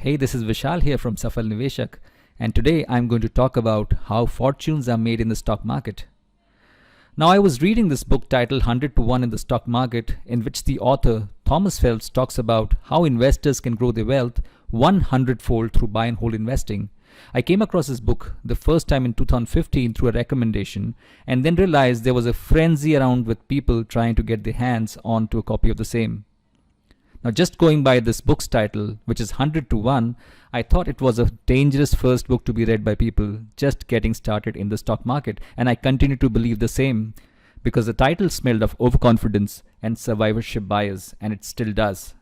Hey, this is Vishal here from Safal Niveshak, and today I'm going to talk about how fortunes are made in the stock market. Now, I was reading this book titled 100 to 1 in the Stock Market, in which the author Thomas Phelps talks about how investors can grow their wealth 100-fold through buy and hold investing. I came across this book the first time in 2015 through a recommendation, and then realized there was a frenzy around with people trying to get their hands onto a copy of the same. Now, just going by this book's title, which is 100 to 1, I thought it was a dangerous first book to be read by people just getting started in the stock market, and I continue to believe the same because the title smelled of overconfidence and survivorship bias, and it still does.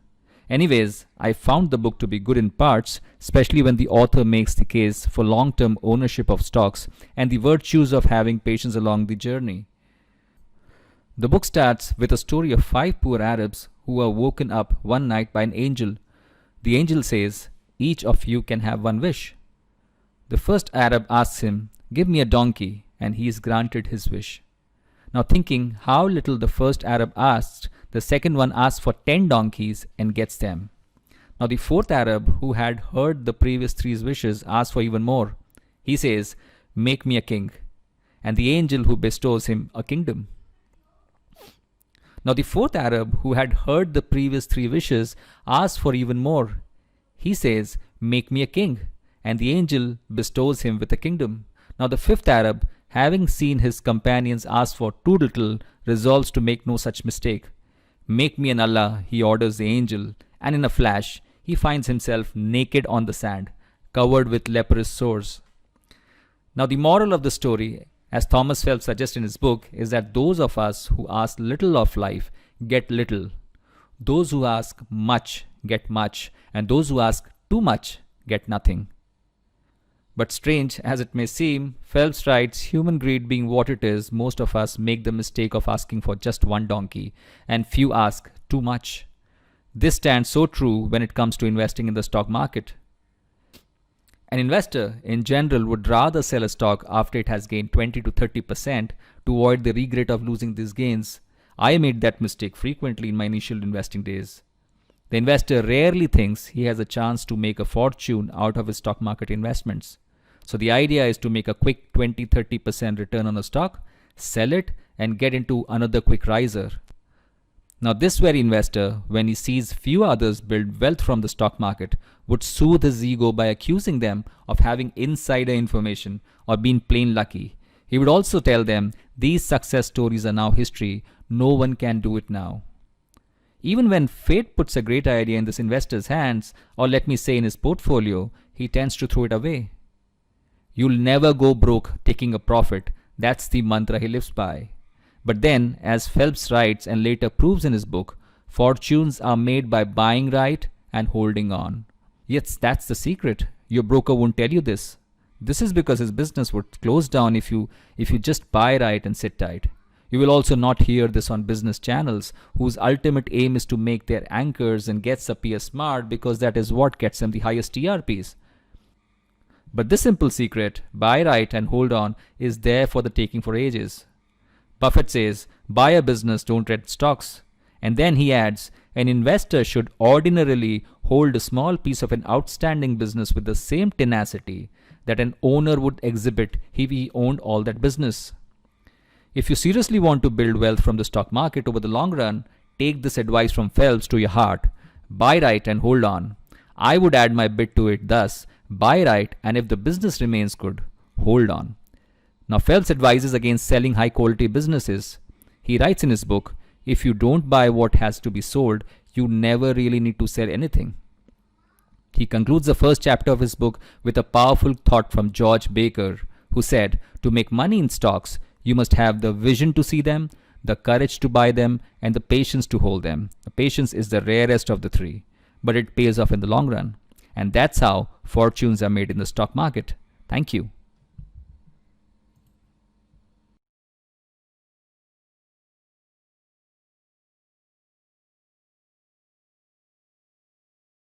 Anyways, I found the book to be good in parts, especially when the author makes the case for long-term ownership of stocks and the virtues of having patience along the journey. The book starts with a story of 5 poor Arabs who were woken up one night by an angel. The angel says, "Each of you can have one wish." The first Arab asks him, "Give me a donkey," and he is granted his wish. Now, thinking how little the first Arab asked, the second one asks for 10 donkeys and gets them. Now, the fourth Arab, who had heard the previous 3 wishes, asks for even more. He says, "Make me a king," and the angel who bestows him a kingdom. Now, the fourth Arab, who had heard the previous 3 wishes, asks for even more. He says, "Make me a king," and the angel bestows him with a kingdom. Now, the fifth Arab, having seen his companions ask for too little, resolves to make no such mistake. "Make me an Allah," he orders the angel, and in a flash, he finds himself naked on the sand, covered with leprous sores. Now, the moral of the story, as Thomas Phelps suggests in his book, is that those of us who ask little of life get little. Those who ask much get much, and those who ask too much get nothing. But strange as it may seem, Phelps writes, human greed being what it is, most of us make the mistake of asking for just one donkey, and few ask too much. This stands so true when it comes to investing in the stock market. An investor, in general, would rather sell a stock after it has gained 20 to 30% to avoid the regret of losing these gains. I made that mistake frequently in my initial investing days. The investor rarely thinks he has a chance to make a fortune out of his stock market investments. So the idea is to make a quick 20-30% return on a stock, sell it, and get into another quick riser. Now, this very investor, when he sees few others build wealth from the stock market, would soothe his ego by accusing them of having insider information or being plain lucky. He would also tell them, these success stories are now history, no one can do it now. Even when fate puts a great idea in this investor's hands, or let me say in his portfolio, he tends to throw it away. You'll never go broke taking a profit. That's the mantra he lives by. But then, as Phelps writes and later proves in his book, fortunes are made by buying right and holding on. Yes, that's the secret. Your broker won't tell you this. This is because his business would close down if you just buy right and sit tight. You will also not hear this on business channels whose ultimate aim is to make their anchors and guests appear smart because that is what gets them the highest TRPs. But this simple secret, buy right and hold on, is there for the taking for ages. Buffett says, buy a business, don't read stocks. And then he adds, an investor should ordinarily hold a small piece of an outstanding business with the same tenacity that an owner would exhibit if he owned all that business. If you seriously want to build wealth from the stock market over the long run, take this advice from Phelps to your heart. Buy right and hold on. I would add my bit to it thus, buy right, and if the business remains good, hold on. Now, Phelps advises against selling high-quality businesses. He writes in his book, if you don't buy what has to be sold, you never really need to sell anything. He concludes the first chapter of his book with a powerful thought from George Baker, who said, to make money in stocks, you must have the vision to see them, the courage to buy them, and the patience to hold them. The patience is the rarest of the 3, but it pays off in the long run. And that's how fortunes are made in the stock market. Thank you.